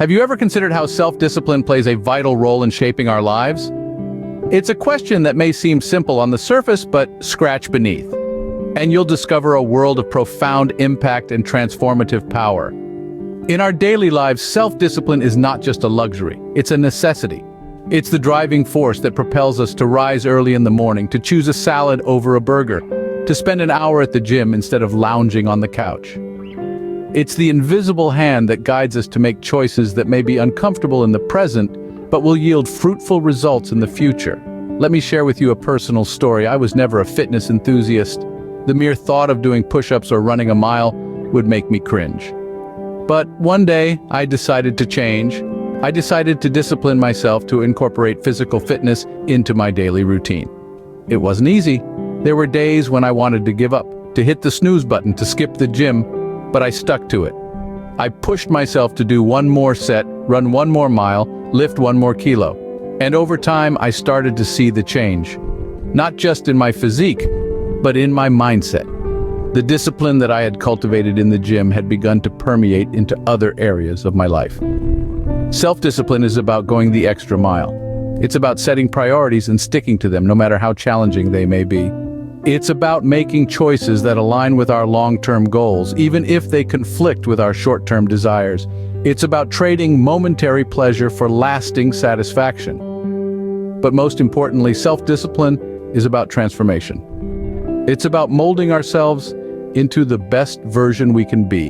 Have you ever considered how self-discipline plays a vital role in shaping our lives? It's a question that may seem simple on the surface, but scratch beneath, and you'll discover a world of profound impact and transformative power. In our daily lives, self-discipline is not just a luxury, it's a necessity. It's the driving force that propels us to rise early in the morning, to choose a salad over a burger, to spend an hour at the gym instead of lounging on the couch. It's the invisible hand that guides us to make choices that may be uncomfortable in the present, but will yield fruitful results in the future. Let me share with you a personal story. I was never a fitness enthusiast. The mere thought of doing push-ups or running a mile would make me cringe. But one day, I decided to change. I decided to discipline myself to incorporate physical fitness into my daily routine. It wasn't easy. There were days when I wanted to give up, to hit the snooze button, to skip the gym, but I stuck to it. I pushed myself to do one more set, run one more mile, lift one more kilo. And over time, I started to see the change. Not just in my physique, but in my mindset. The discipline that I had cultivated in the gym had begun to permeate into other areas of my life. Self-discipline is about going the extra mile. It's about setting priorities and sticking to them, no matter how challenging they may be. It's about making choices that align with our long-term goals, even if they conflict with our short-term desires. It's about trading momentary pleasure for lasting satisfaction. But most importantly, self-discipline is about transformation. It's about molding ourselves into the best version we can be,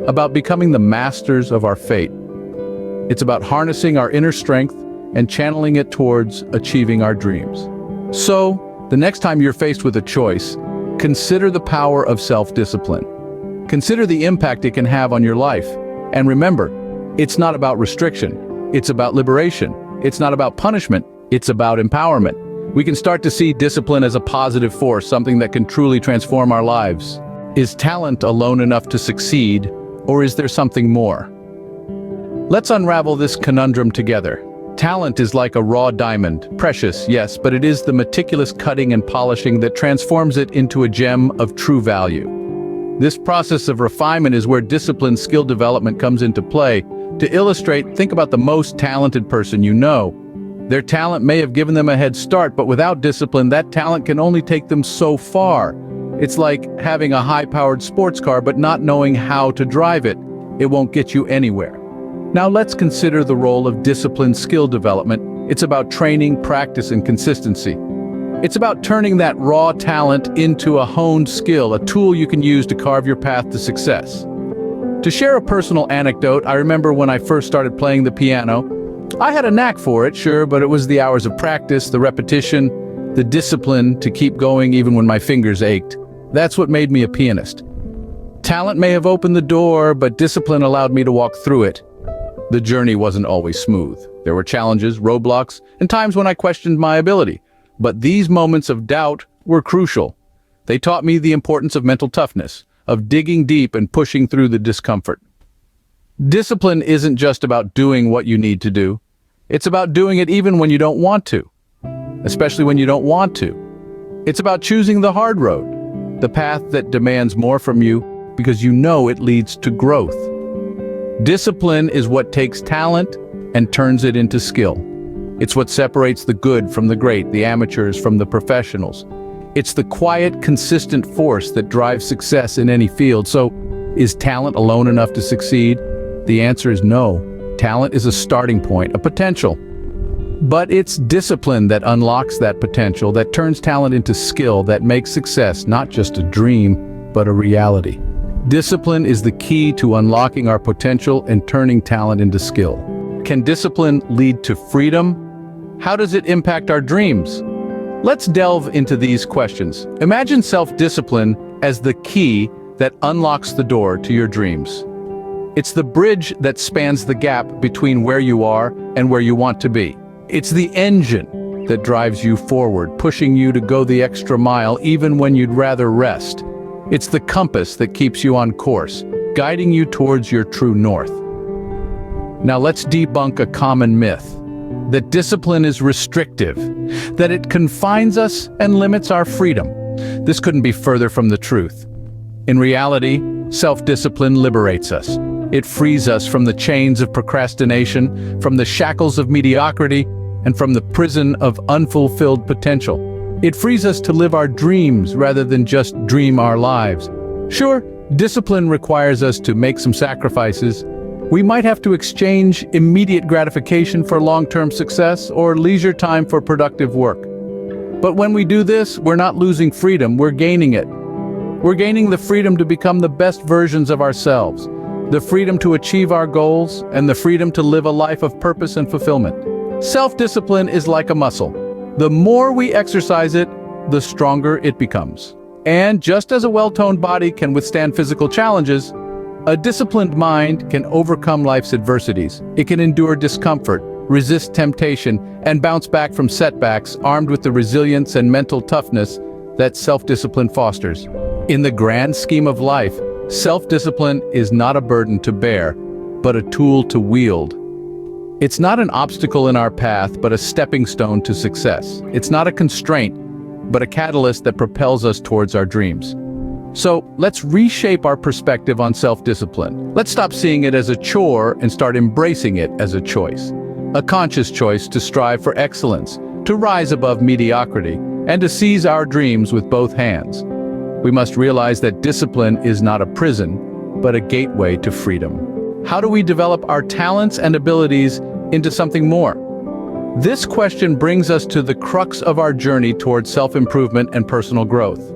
about becoming the masters of our fate. It's about harnessing our inner strength and channeling it towards achieving our dreams. So, the next time you're faced with a choice, consider the power of self-discipline. Consider the impact it can have on your life. And remember, it's not about restriction, it's about liberation. It's not about punishment, it's about empowerment. We can start to see discipline as a positive force, something that can truly transform our lives. Is talent alone enough to succeed, or is there something more? Let's unravel this conundrum together. Talent is like a raw diamond, precious, yes, but it is the meticulous cutting and polishing that transforms it into a gem of true value. This process of refinement is where disciplined skill development comes into play. To illustrate, think about the most talented person you know. Their talent may have given them a head start, but without discipline, that talent can only take them so far. It's like having a high-powered sports car but not knowing how to drive it. It won't get you anywhere. Now let's consider the role of disciplined skill development. It's about training, practice, and consistency. It's about turning that raw talent into a honed skill, a tool you can use to carve your path to success. To share a personal anecdote, I remember when I first started playing the piano, I had a knack for it, sure, but it was the hours of practice, the repetition, the discipline to keep going even when my fingers ached. That's what made me a pianist. Talent may have opened the door, but discipline allowed me to walk through it. The journey wasn't always smooth. There were challenges, roadblocks, and times when I questioned my ability. But these moments of doubt were crucial. They taught me the importance of mental toughness, of digging deep and pushing through the discomfort. Discipline isn't just about doing what you need to do. It's about doing it even when you don't want to, especially when you don't want to. It's about choosing the hard road, the path that demands more from you because you know it leads to growth. Discipline is what takes talent and turns it into skill. It's what separates the good from the great, the amateurs from the professionals. It's the quiet, consistent force that drives success in any field. So, is talent alone enough to succeed? The answer is no. Talent is a starting point, a potential. But it's discipline that unlocks that potential, that turns talent into skill, that makes success not just a dream, but a reality. Discipline is the key to unlocking our potential and turning talent into skill. Can discipline lead to freedom? How does it impact our dreams? Let's delve into these questions. Imagine self-discipline as the key that unlocks the door to your dreams. It's the bridge that spans the gap between where you are and where you want to be. It's the engine that drives you forward, pushing you to go the extra mile even when you'd rather rest. It's the compass that keeps you on course, guiding you towards your true north. Now let's debunk a common myth, that discipline is restrictive, that it confines us and limits our freedom. This couldn't be further from the truth. In reality, self-discipline liberates us. It frees us from the chains of procrastination, from the shackles of mediocrity, and from the prison of unfulfilled potential. It frees us to live our dreams rather than just dream our lives. Sure, discipline requires us to make some sacrifices. We might have to exchange immediate gratification for long-term success or leisure time for productive work. But when we do this, we're not losing freedom, we're gaining it. We're gaining the freedom to become the best versions of ourselves, the freedom to achieve our goals, and the freedom to live a life of purpose and fulfillment. Self-discipline is like a muscle. The more we exercise it, the stronger it becomes. And just as a well-toned body can withstand physical challenges, a disciplined mind can overcome life's adversities. It can endure discomfort, resist temptation, and bounce back from setbacks armed with the resilience and mental toughness that self-discipline fosters. In the grand scheme of life, self-discipline is not a burden to bear, but a tool to wield. It's not an obstacle in our path, but a stepping stone to success. It's not a constraint, but a catalyst that propels us towards our dreams. So let's reshape our perspective on self-discipline. Let's stop seeing it as a chore and start embracing it as a choice. A conscious choice to strive for excellence, to rise above mediocrity, and to seize our dreams with both hands. We must realize that discipline is not a prison, but a gateway to freedom. How do we develop our talents and abilities into something more? This question brings us to the crux of our journey towards self-improvement and personal growth.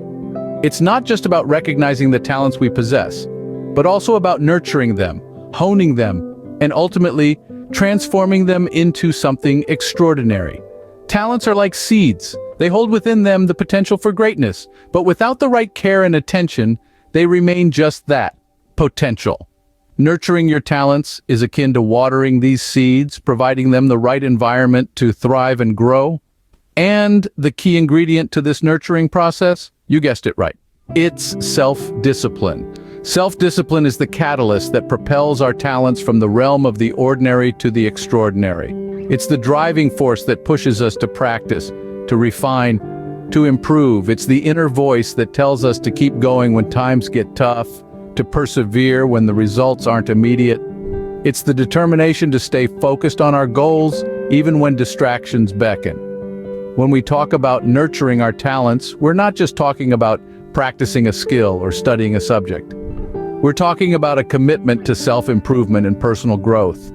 It's not just about recognizing the talents we possess, but also about nurturing them, honing them, and ultimately transforming them into something extraordinary. Talents are like seeds. They hold within them the potential for greatness, but without the right care and attention, they remain just that, potential. Nurturing your talents is akin to watering these seeds, providing them the right environment to thrive and grow. And the key ingredient to this nurturing process, you guessed it right, it's self-discipline. Self-discipline is the catalyst that propels our talents from the realm of the ordinary to the extraordinary. It's the driving force that pushes us to practice, to refine, to improve. It's the inner voice that tells us to keep going when times get tough, to persevere when the results aren't immediate. It's the determination to stay focused on our goals, even when distractions beckon. When we talk about nurturing our talents, we're not just talking about practicing a skill or studying a subject. We're talking about a commitment to self-improvement and personal growth.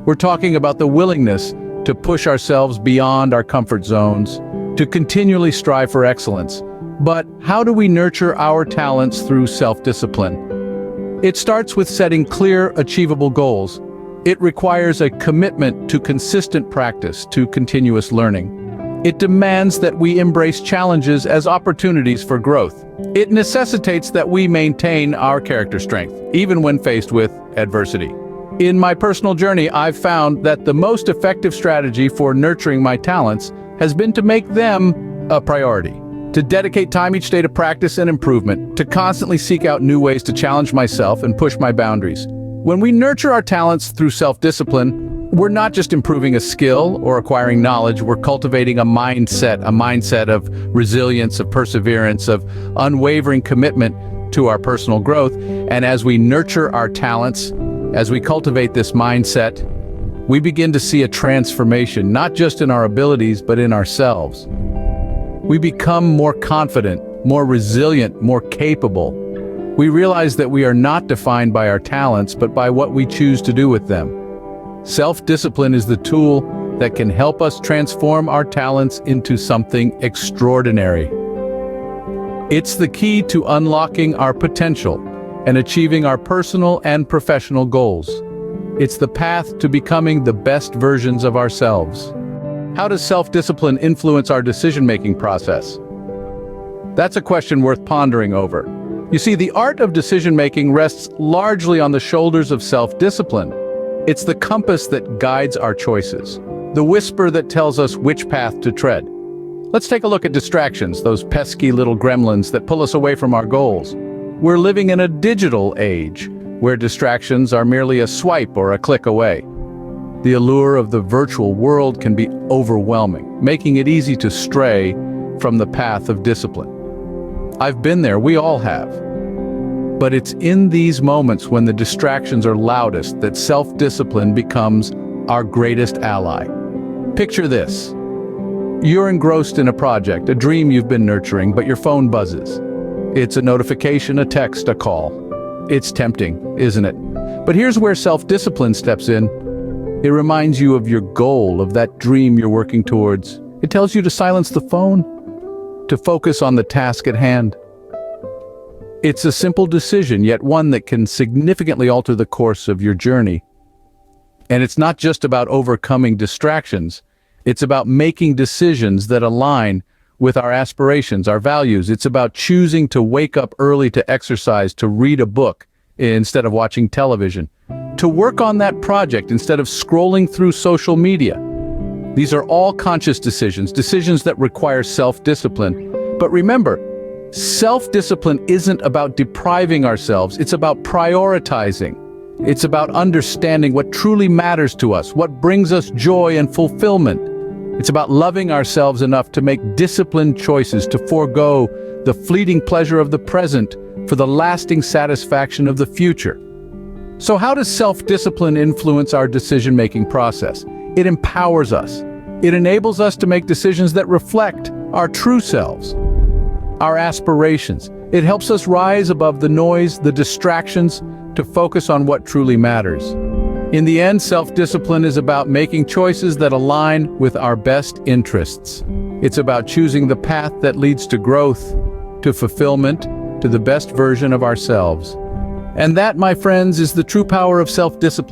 We're talking about the willingness to push ourselves beyond our comfort zones, to continually strive for excellence. But how do we nurture our talents through self-discipline? It starts with setting clear, achievable goals. It requires a commitment to consistent practice, to continuous learning. It demands that we embrace challenges as opportunities for growth. It necessitates that we maintain our character strength, even when faced with adversity. In my personal journey, I've found that the most effective strategy for nurturing my talents has been to make them a priority, to dedicate time each day to practice and improvement, to constantly seek out new ways to challenge myself and push my boundaries. When we nurture our talents through self-discipline, we're not just improving a skill or acquiring knowledge, we're cultivating a mindset of resilience, of perseverance, of unwavering commitment to our personal growth. And as we nurture our talents, as we cultivate this mindset, we begin to see a transformation, not just in our abilities, but in ourselves. We become more confident, more resilient, more capable. We realize that we are not defined by our talents, but by what we choose to do with them. Self-discipline is the tool that can help us transform our talents into something extraordinary. It's the key to unlocking our potential and achieving our personal and professional goals. It's the path to becoming the best versions of ourselves. How does self-discipline influence our decision-making process? That's a question worth pondering over. You see, the art of decision-making rests largely on the shoulders of self-discipline. It's the compass that guides our choices, the whisper that tells us which path to tread. Let's take a look at distractions, those pesky little gremlins that pull us away from our goals. We're living in a digital age, where distractions are merely a swipe or a click away. The allure of the virtual world can be overwhelming, making it easy to stray from the path of discipline. I've been there, we all have. But it's in these moments when the distractions are loudest that self-discipline becomes our greatest ally. Picture this. You're engrossed in a project, a dream you've been nurturing, but your phone buzzes. It's a notification, a text, a call. It's tempting, isn't it? But here's where self-discipline steps in. It reminds you of your goal, of that dream you're working towards. It tells you to silence the phone, to focus on the task at hand. It's a simple decision, yet one that can significantly alter the course of your journey. And it's not just about overcoming distractions. It's about making decisions that align with our aspirations, our values. It's about choosing to wake up early to exercise, to read a book instead of watching television, to work on that project instead of scrolling through social media. These are all conscious decisions that require self-discipline. But remember, self-discipline isn't about depriving ourselves, it's about prioritizing. It's about understanding what truly matters to us, what brings us joy and fulfillment. It's about loving ourselves enough to make disciplined choices, to forego the fleeting pleasure of the present for the lasting satisfaction of the future. So how does self-discipline influence our decision-making process? It empowers us. It enables us to make decisions that reflect our true selves, our aspirations. It helps us rise above the noise, the distractions, to focus on what truly matters. In the end, self-discipline is about making choices that align with our best interests. It's about choosing the path that leads to growth, to fulfillment, to the best version of ourselves. And that, my friends, is the true power of self-discipline.